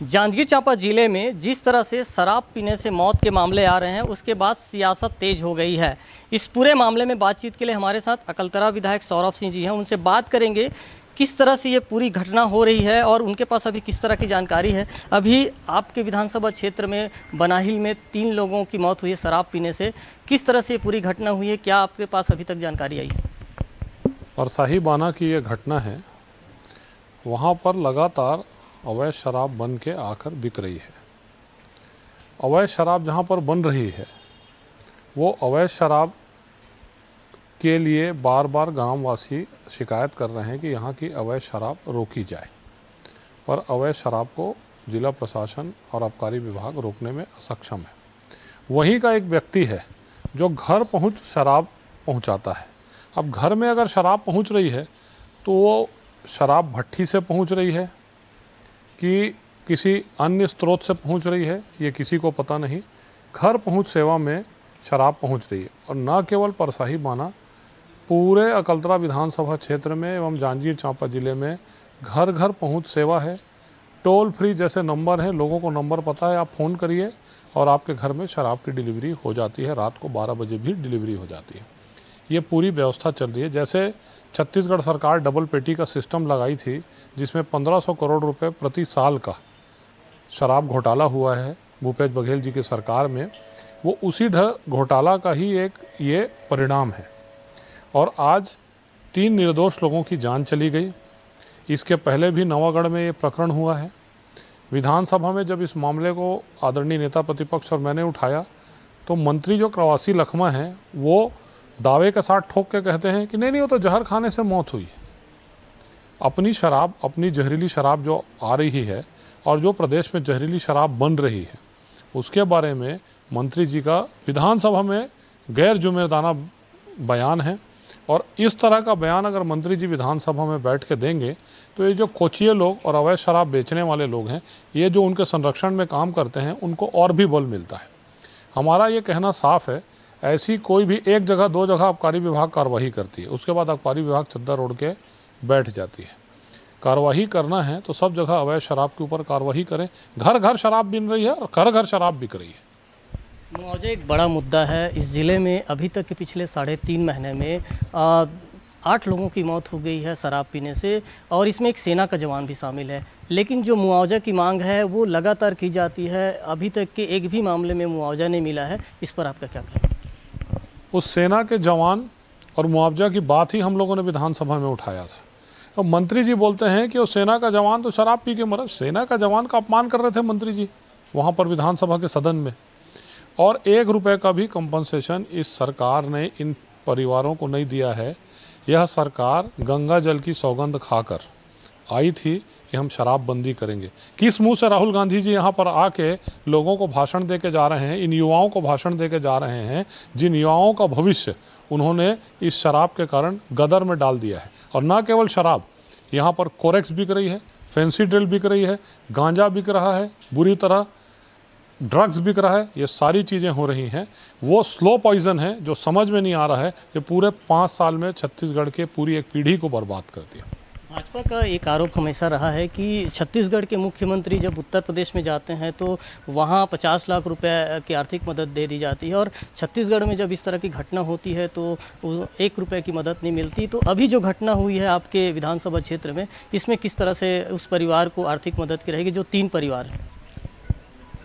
जांजगीर चांपा जिले में जिस तरह से शराब पीने से मौत के मामले आ रहे हैं, उसके बाद सियासत तेज हो गई है। इस पूरे मामले में बातचीत के लिए हमारे साथ अकलतरा विधायक सौरभ सिंह जी हैं। उनसे बात करेंगे किस तरह से ये पूरी घटना हो रही है और उनके पास अभी किस तरह की जानकारी है। अभी आपके विधानसभा क्षेत्र में बनाहिल में 3 लोगों की मौत हुई है शराब पीने से। किस तरह से ये पूरी घटना हुई है, क्या आपके पास अभी तक जानकारी आई है? परसाही बाना की ये घटना है। वहाँ पर लगातार अवैध शराब बन के आकर बिक रही है। अवैध शराब जहाँ पर बन रही है, वो अवैध शराब के लिए बार बार ग्रामवासी शिकायत कर रहे हैं कि यहाँ की अवैध शराब रोकी जाए, पर अवैध शराब को जिला प्रशासन और आबकारी विभाग रोकने में असक्षम है। वहीं का एक व्यक्ति है जो घर पहुँच शराब पहुँचाता है। अब घर में अगर शराब पहुँच रही है तो वो शराब भट्ठी से पहुँच रही है कि किसी अन्य स्रोत से पहुँच रही है, ये किसी को पता नहीं। घर पहुँच सेवा में शराब पहुँच रही है। और न केवल परसाही बाना, पूरे अकलतरा विधानसभा क्षेत्र में एवं जांजगीर चांपा जिले में घर घर पहुँच सेवा है। टोल फ्री जैसे नंबर हैं, लोगों को नंबर पता है, आप फ़ोन करिए और आपके घर में शराब की डिलीवरी हो जाती है। रात को 12 बजे भी डिलीवरी हो जाती है। ये पूरी व्यवस्था चल रही है। जैसे छत्तीसगढ़ सरकार डबल पेटी का सिस्टम लगाई थी, जिसमें 1500 करोड़ रुपए प्रति साल का शराब घोटाला हुआ है भूपेश बघेल जी की सरकार में, वो उसी घोटाला का ही एक ये परिणाम है। और आज 3 निर्दोष लोगों की जान चली गई। इसके पहले भी नवागढ़ में ये प्रकरण हुआ है। विधानसभा में जब इस मामले को आदरणीय नेता प्रतिपक्ष और मैंने उठाया, तो मंत्री जो प्रवासी लखमा हैं, वो दावे के साथ ठोक के कहते हैं कि नहीं वो तो जहर खाने से मौत हुई। अपनी शराब, अपनी जहरीली शराब जो आ रही है और जो प्रदेश में जहरीली शराब बन रही है, उसके बारे में मंत्री जी का विधानसभा में गैर जिम्मेदाराना बयान है। और इस तरह का बयान अगर मंत्री जी विधानसभा में बैठ के देंगे तो ये जो कोचिए लोग और अवैध शराब बेचने वाले लोग हैं, ये जो उनके संरक्षण में काम करते हैं, उनको और भी बल मिलता है। हमारा ये कहना साफ है, ऐसी कोई भी एक जगह 2 जगह आबकारी विभाग कार्रवाई करती है, उसके बाद आबकारी विभाग चद्दर ओढ़ के बैठ जाती है। कार्रवाई करना है तो सब जगह अवैध शराब के ऊपर कार्रवाई करें। घर घर शराब बिन रही है और घर घर शराब बिक रही है। मुआवजा एक बड़ा मुद्दा है इस ज़िले में। अभी तक के पिछले 3.5 महीने में 8 लोगों की मौत हो गई है शराब पीने से, और इसमें एक सेना का जवान भी शामिल है। लेकिन जो मुआवजा की मांग है वो लगातार की जाती है। अभी तक के एक भी मामले में मुआवजा नहीं मिला है। इस पर आपका क्या कहना है? उस सेना के जवान और मुआवजा की बात ही हम लोगों ने विधानसभा में उठाया था। और मंत्री जी बोलते हैं कि वो सेना का जवान तो शराब पी के मरा। सेना का जवान का अपमान कर रहे थे मंत्री जी वहाँ पर विधानसभा के सदन में। और 1 रुपये का भी कंपनसेशन इस सरकार ने इन परिवारों को नहीं दिया है। यह सरकार गंगा जल की सौगंध खाकर आई थी कि हम शराब बंदी करेंगे। किस मुंह से राहुल गांधी जी यहाँ पर आके लोगों को भाषण दे के जा रहे हैं, इन युवाओं को भाषण दे के जा रहे हैं, जिन युवाओं का भविष्य उन्होंने इस शराब के कारण गदर में डाल दिया है। और न केवल शराब, यहाँ पर कोरेक्स बिक रही है, फैंसी ड्रिल बिक रही है, गांजा बिक रहा है, बुरी तरह ड्रग्स बिक रहा है। ये सारी चीज़ें हो रही हैं। वो स्लो पॉइजन है जो समझ में नहीं आ रहा है कि पूरे 5 साल में छत्तीसगढ़ के पूरी एक पीढ़ी को बर्बाद कर दिया। भाजपा का एक आरोप हमेशा रहा है कि छत्तीसगढ़ के मुख्यमंत्री जब उत्तर प्रदेश में जाते हैं तो वहाँ 50 लाख रुपए की आर्थिक मदद दे दी जाती है, और छत्तीसगढ़ में जब इस तरह की घटना होती है तो 1 रुपये की मदद नहीं मिलती। तो अभी जो घटना हुई है आपके विधानसभा क्षेत्र में, इसमें किस तरह से उस परिवार को आर्थिक मदद की रहेगी, जो 3 परिवार हैं?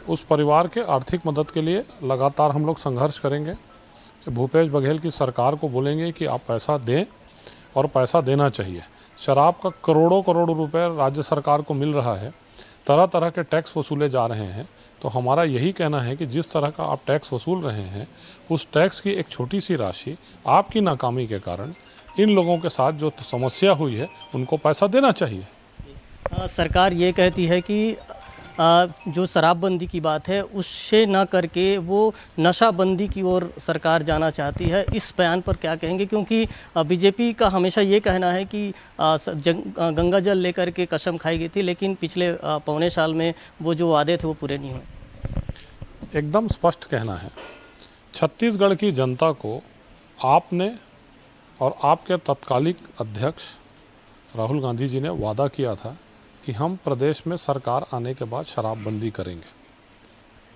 उस परिवार के आर्थिक मदद के लिए लगातार हम लोग संघर्ष करेंगे। भूपेश बघेल की सरकार को बोलेंगे कि आप पैसा दें, और पैसा देना चाहिए। शराब का करोड़ों रुपए राज्य सरकार को मिल रहा है, तरह तरह के टैक्स वसूले जा रहे हैं। तो हमारा यही कहना है कि जिस तरह का आप टैक्स वसूल रहे हैं, उस टैक्स की एक छोटी सी राशि आपकी नाकामी के कारण इन लोगों के साथ जो समस्या हुई है, उनको पैसा देना चाहिए। सरकार ये कहती है कि जो शराबबंदी की बात है उससे न करके वो नशाबंदी की ओर सरकार जाना चाहती है। इस बयान पर क्या कहेंगे? क्योंकि बीजेपी का हमेशा ये कहना है कि गंगा जल लेकर के कसम खाई गई थी, लेकिन पिछले 1.25 साल में वो जो वादे थे वो पूरे नहीं हुए। एकदम स्पष्ट कहना है। छत्तीसगढ़ की जनता को आपने और आपके तत्कालिक अध्यक्ष राहुल गांधी जी ने वादा किया था कि हम प्रदेश में सरकार आने के बाद शराबबंदी करेंगे।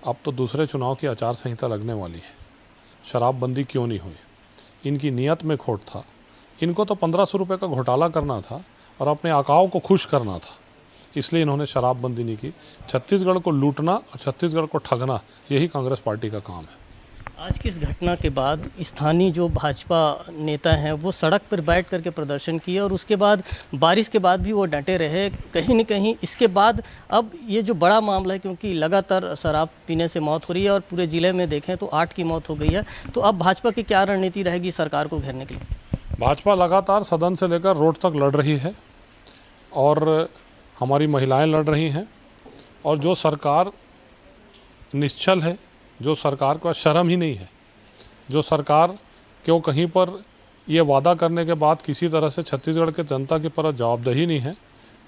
अब तो दूसरे चुनाव की आचार संहिता लगने वाली है, शराबबंदी क्यों नहीं हुई? इनकी नीयत में खोट था। इनको तो 1500 रुपये का घोटाला करना था और अपने आकाओं को खुश करना था, इसलिए इन्होंने शराबबंदी नहीं की। छत्तीसगढ़ को लूटना और छत्तीसगढ़ को ठगना, यही कांग्रेस पार्टी का काम है। आज की इस घटना के बाद स्थानीय जो भाजपा नेता हैं वो सड़क पर बैठ करके प्रदर्शन किए और उसके बाद बारिश के बाद भी वो डटे रहे। कहीं न कहीं इसके बाद अब ये जो बड़ा मामला है, क्योंकि लगातार शराब पीने से मौत हो रही है और पूरे ज़िले में देखें तो 8 की मौत हो गई है, तो अब भाजपा की क्या रणनीति रहेगी सरकार को घेरने के लिए? भाजपा लगातार सदन से लेकर रोड तक लड़ रही है और हमारी महिलाएं लड़ रही हैं, और जो सरकार निश्चल है, जो सरकार का शर्म ही नहीं है, जो सरकार क्यों कहीं पर ये वादा करने के बाद किसी तरह से छत्तीसगढ़ के जनता की पर जवाबदेही नहीं है,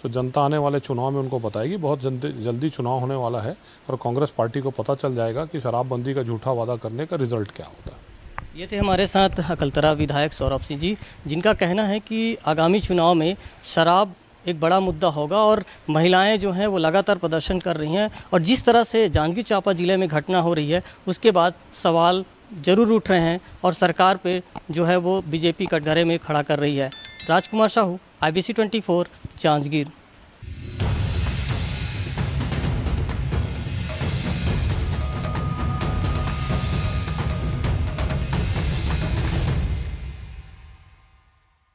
तो जनता आने वाले चुनाव में उनको बताएगी। बहुत जल्दी चुनाव होने वाला है और कांग्रेस पार्टी को पता चल जाएगा कि शराबबंदी का झूठा वादा करने का रिजल्ट क्या होता है। ये थे हमारे साथ अकलतरा विधायक सौरभ सिंह जी, जिनका कहना है कि आगामी चुनाव में शराब एक बड़ा मुद्दा होगा और महिलाएं जो हैं वो लगातार प्रदर्शन कर रही हैं, और जिस तरह से जांजगीर चांपा ज़िले में घटना हो रही है उसके बाद सवाल ज़रूर उठ रहे हैं और सरकार पे जो है वो बीजेपी कटघरे में खड़ा कर रही है। राजकुमार साहू, IBC 24, जांजगीर।